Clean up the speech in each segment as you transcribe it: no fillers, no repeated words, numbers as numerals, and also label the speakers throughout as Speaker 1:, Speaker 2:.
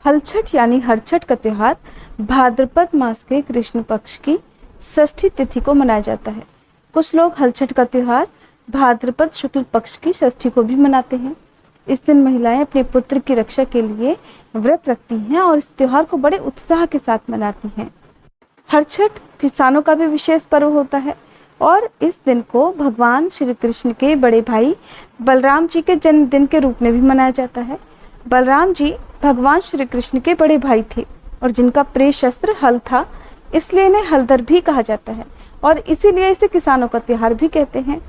Speaker 1: हलछठ यानी हरछठ का त्योहार भाद्रपद मास के कृष्ण पक्ष की षष्ठी तिथि को मनाया जाता है। कुछ लोग हलछठ का त्योहार भाद्रपद शुक्ल पक्ष की षष्ठी को भी मनाते हैं। इस दिन महिलाएं अपने पुत्र की रक्षा के लिए व्रत रखती हैं और इस त्योहार को बड़े उत्साह के साथ मनाती हैं। हरछठ किसानों का भी विशेष पर्व होता है और इस दिन को भगवान श्री कृष्ण के बड़े भाई बलराम जी के जन्मदिन के रूप में भी मनाया जाता है। बलराम जी भगवान श्री कृष्ण के बड़े भाई थे और जिनका प्रिय शस्त्र हल था, इसलिए इन्हें हलधर भी कहा जाता है और इसीलिए इसे किसानों का त्योहार भी कहते हैं।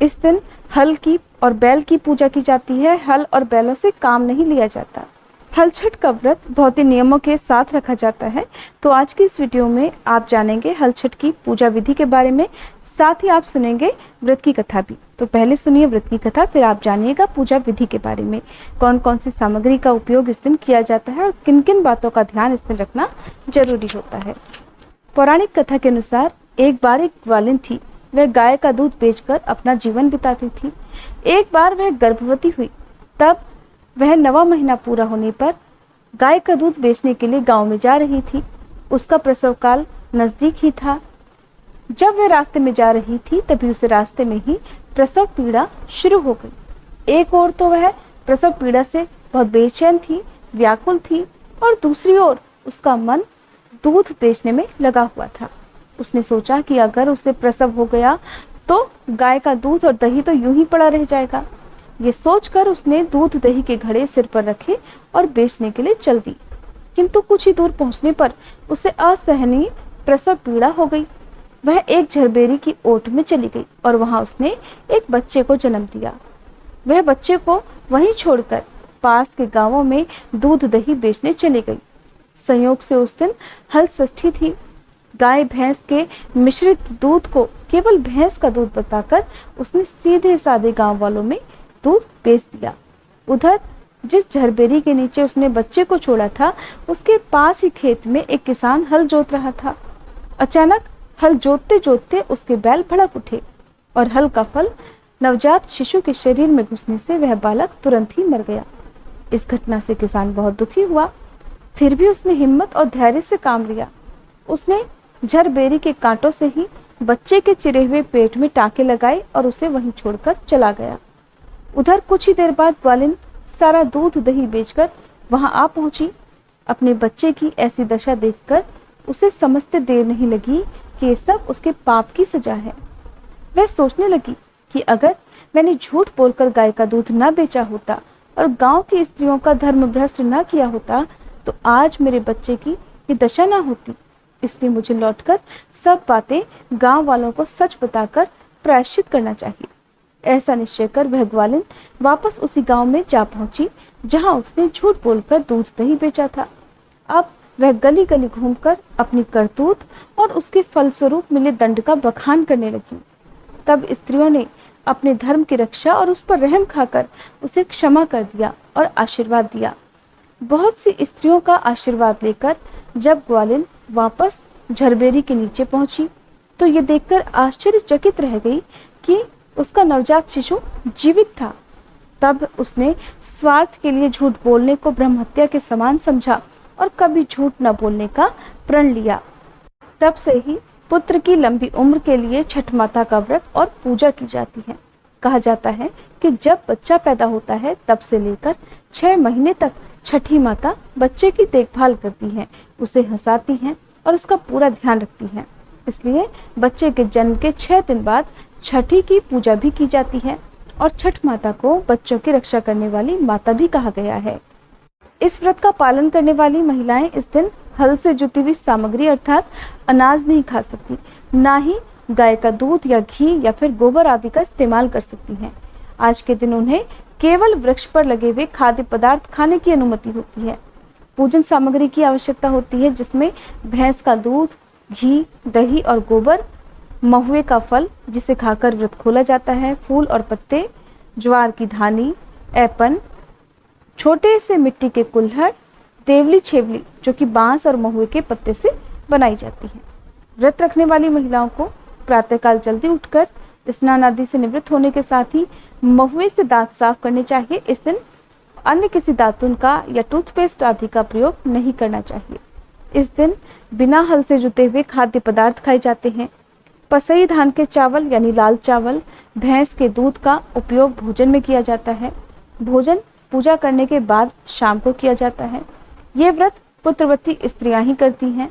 Speaker 1: इस दिन हल की और बैल की पूजा की जाती है। हल और बैलों से काम नहीं लिया जाता। हलछठ का व्रत बहुत ही नियमों के साथ रखा जाता है। तो आज की इस वीडियो में आप जानेंगे हलछठ की पूजा विधि के बारे में, साथ ही आप सुनेंगे व्रत की कथा भी। तो पहले सुनिए व्रत की कथा, फिर आप जानिएगा पूजा विधि के बारे में, कौन कौन सी सामग्री का उपयोग इस दिन किया जाता है और किन किन बातों का ध्यान इस दिन रखना जरूरी होता है। पौराणिक कथा के अनुसार एक बार एक ग्वालिन थी। वह गाय का दूध बेचकर अपना जीवन बिताती थी। एक बार वह गर्भवती हुई। तब वह 9वां महीना पूरा होने पर गाय का दूध बेचने के लिए गांव में जा रही थी। उसका प्रसव काल नजदीक ही था। जब वह रास्ते में जा रही थी तभी उसे रास्ते में ही प्रसव पीड़ा शुरू हो गई। एक ओर तो वह प्रसव पीड़ा से बहुत बेचैन थी, व्याकुल थी, और दूसरी ओर उसका मन दूध बेचने में लगा हुआ था। उसने सोचा कि अगर उसे प्रसव हो गया तो गाय का दूध और दही तो यूं ही पड़ा रह जाएगा। ये सोचकर उसने दूध दही के घड़े सिर पर रखे और बेचने के लिए चल दी। किंतु कुछ ही दूर पहुंचने पर उसे असहनीय प्रसव पीड़ा हो गई। वह एक झरबेरी की ओट में चली गई और वहां उसने एक बच्चे को जन्म दिया। वह बच्चे को वहीं छोड़कर पास के गांवों में दूध दही बेचने चली गई। संयोग से उस दिन हल षष्ठी थी। गाय भैंस के मिश्रित दूध को केवल भैंस का दूध बताकर उसने सीधे साधे गांव वालों में दूध बेच दिया। उधर जिस झरबेरी के नीचे उसने बच्चे को छोड़ा था, उसके पास ही खेत में एक किसान हल जोत रहा था। अचानक हल जोतते जोतते उसके बैल भड़क उठे और हल का फल नवजात शिशु के शरीर में घुसने से वह बालक तुरंत ही मर गया। इस घटना से किसान बहुत दुखी हुआ। फिर भी उसने हिम्मत और धैर्य से काम लिया। उसने झरबेरी के कांटों से ही बच्चे के चिरे हुए पेट में टाके लगाए और उसे वहीं छोड़कर चला गया। उधर कुछ ही देर बाद ग्वालिन सारा दूध दही बेचकर वहां आ पहुंची। अपने बच्चे की ऐसी दशा देखकर उसे समझते देर नहीं लगी कि ये सब उसके पाप की सजा है। वह सोचने लगी कि अगर मैंने झूठ बोलकर गाय का दूध न बेचा होता और गांव की स्त्रियों का धर्म भ्रष्ट न किया होता तो आज मेरे बच्चे की ये दशा न होती। इसलिए मुझे लौटकर सब बातें गांव वालों को सच बताकर प्रायश्चित करना चाहिए। ऐसा निश्चय कर वह ग्वालिन वापस उसी गांव में जा पहुंची जहां उसने झूठ बोलकर दूध दही बेचा था। अब वह गली गली घूमकर अपनी करतूत और उसके फलस्वरूप मिले दंड का बखान करने लगी। तब स्त्रियों ने अपने धर्म की रक्षा और उस पर रहम खाकर उसे क्षमा कर दिया और आशीर्वाद दिया। बहुत सी स्त्रियों का आशीर्वाद लेकर जब ग्वालिन वापस झरबेरी के नीचे पहुंची तो ये देखकर आश्चर्यचकित रह गई कि उसका नवजात शिशु जीवित था। तब उसने स्वार्थ के लिए झूठ बोलने को ब्रह्म हत्या के समान समझा और कभी झूठ न बोलने का प्रण लिया। तब से ही पुत्र की लंबी उम्र के लिए छठ माता का व्रत और पूजा की जाती है। कहा जाता है कि जब बच्चा पैदा होता है तब से लेकर 6 महीने तक छठी माता बच्चे की देखभाल करती हैं, उसे हंसाती हैं और उसका पूरा ध्यान रखती हैं। इसलिए बच्चे के जन्म के 6 दिन बाद छठी की पूजा भी की जाती है और छठ माता को बच्चों की रक्षा करने वाली माता भी कहा गया है। इस व्रत का पालन करने वाली महिलाएं इस दिन हल से जुटी हुई सामग्री अर्थात अनाज नहीं खा सकती, ना ही गाय का दूध या घी या फिर गोबर आदि का इस्तेमाल कर सकती हैं। आज के दिन उन्हें केवल वृक्ष पर लगे हुए खाद्य पदार्थ खाने की अनुमति होती है। पूजन सामग्री की आवश्यकता होती है जिसमें भैंस का दूध, घी, दही और गोबर, महुए का फल जिसे खाकर व्रत खोला जाता है, फूल और पत्ते, ज्वार की धानी, ऐपन, छोटे से मिट्टी के कुल्हड़, देवली छेवली जो कि बांस और महुए के पत्ते से बनाई जाती है। व्रत रखने वाली महिलाओं को प्रातःकाल जल्दी उठकर स्नान आदि से निवृत्त होने के साथ ही महुए से दांत साफ करने चाहिए। इस दिन अन्य किसी दातुन का या टूथपेस्ट आदि का प्रयोग नहीं करना चाहिए। इस दिन बिना हल से जुते हुए खाद्य पदार्थ खाए जाते हैं। पसई धान के चावल यानी लाल चावल, भैंस के दूध का उपयोग भोजन में किया जाता है। भोजन पूजा करने के बाद शाम को किया जाता है। ये व्रत पुत्रवती स्त्रियां ही करती हैं।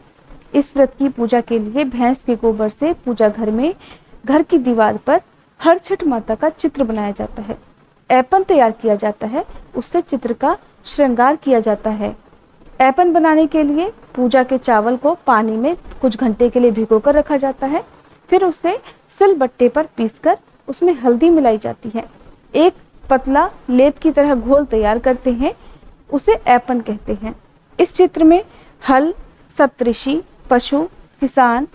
Speaker 1: इस व्रत की पूजा के लिए भैंस के गोबर से पूजा घर में घर की दीवार पर हर छठ माता का चित्र बनाया जाता है। ऐपन तैयार किया जाता है, उससे चित्र का श्रृंगार किया जाता है। ऐपन बनाने के लिए पूजा के चावल को पानी में कुछ घंटे के लिए भिगोकर रखा जाता है। फिर उसे सिलबट्टे पर पीसकर उसमें हल्दी मिलाई जाती है। एक पतला लेप की तरह घोल तैयार करते हैं, उसे ऐपन कहते हैं। इस चित्र में हल, सप्तऋषि, पशु, किसान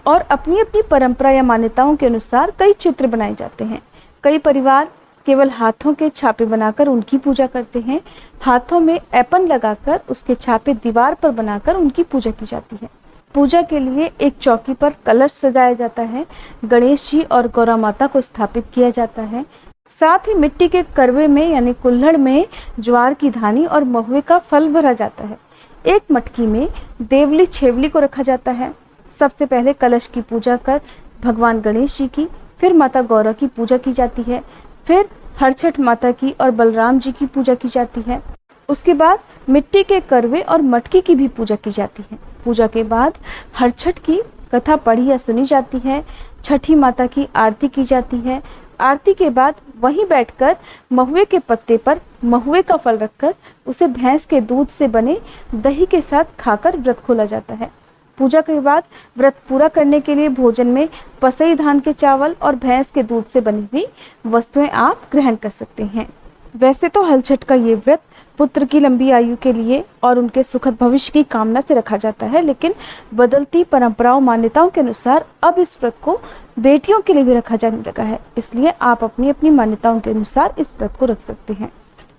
Speaker 1: और अपनी अपनी परंपरा या मान्यताओं के अनुसार कई चित्र बनाए जाते हैं। कई परिवार केवल हाथों के छापे बनाकर उनकी पूजा करते हैं। हाथों में ऐपन लगाकर उसके छापे दीवार पर बनाकर उनकी पूजा की जाती है। पूजा के लिए एक चौकी पर कलश सजाया जाता है। गणेश जी और गौरा माता को स्थापित किया जाता है। साथ ही मिट्टी के करवे में यानी कुल्हड़ में ज्वार की धानी और महुए का फल भरा जाता है। एक मटकी में देवली छेवली को रखा जाता है। सबसे पहले कलश की पूजा कर भगवान गणेश जी की, फिर माता गौरा की पूजा की जाती है। फिर हरछठ माता की और बलराम जी की पूजा की जाती है। उसके बाद मिट्टी के करवे और मटकी की भी पूजा की जाती है। पूजा के बाद हरछठ की कथा पढ़ी या सुनी जाती है। छठी माता की आरती की जाती है। आरती के बाद वहीं बैठकर महुए के पत्ते पर महुए का फल रखकर उसे भैंस के दूध से बने दही के साथ खाकर व्रत खोला जाता है। पूजा के बाद व्रत पूरा करने के लिए भोजन में पसई धान के चावल और भैंस के दूध से बनी हुई वस्तुएं आप ग्रहण कर सकते हैं। वैसे तो हलछठ का ये व्रत पुत्र की लंबी आयु के लिए और उनके सुखद भविष्य की कामना से रखा जाता है, लेकिन बदलती परंपराओं मान्यताओं के अनुसार अब इस व्रत को बेटियों के लिए भी रखा जाने लगा है। इसलिए आप अपनी अपनी मान्यताओं के अनुसार इस व्रत को रख सकते हैं।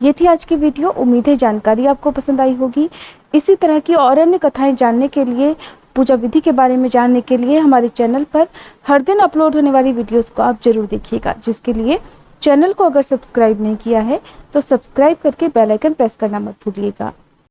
Speaker 1: ये थी आज की वीडियो। उम्मीद है जानकारी आपको पसंद आई होगी। इसी तरह की और अन्य कथाएं जानने के लिए, पूजा विधि के बारे में जानने के लिए हमारे चैनल पर हर दिन अपलोड होने वाली वीडियोस को आप जरूर देखिएगा। जिसके लिए चैनल को अगर सब्सक्राइब नहीं किया है तो सब्सक्राइब करके बेल आइकन प्रेस करना मत भूलिएगा।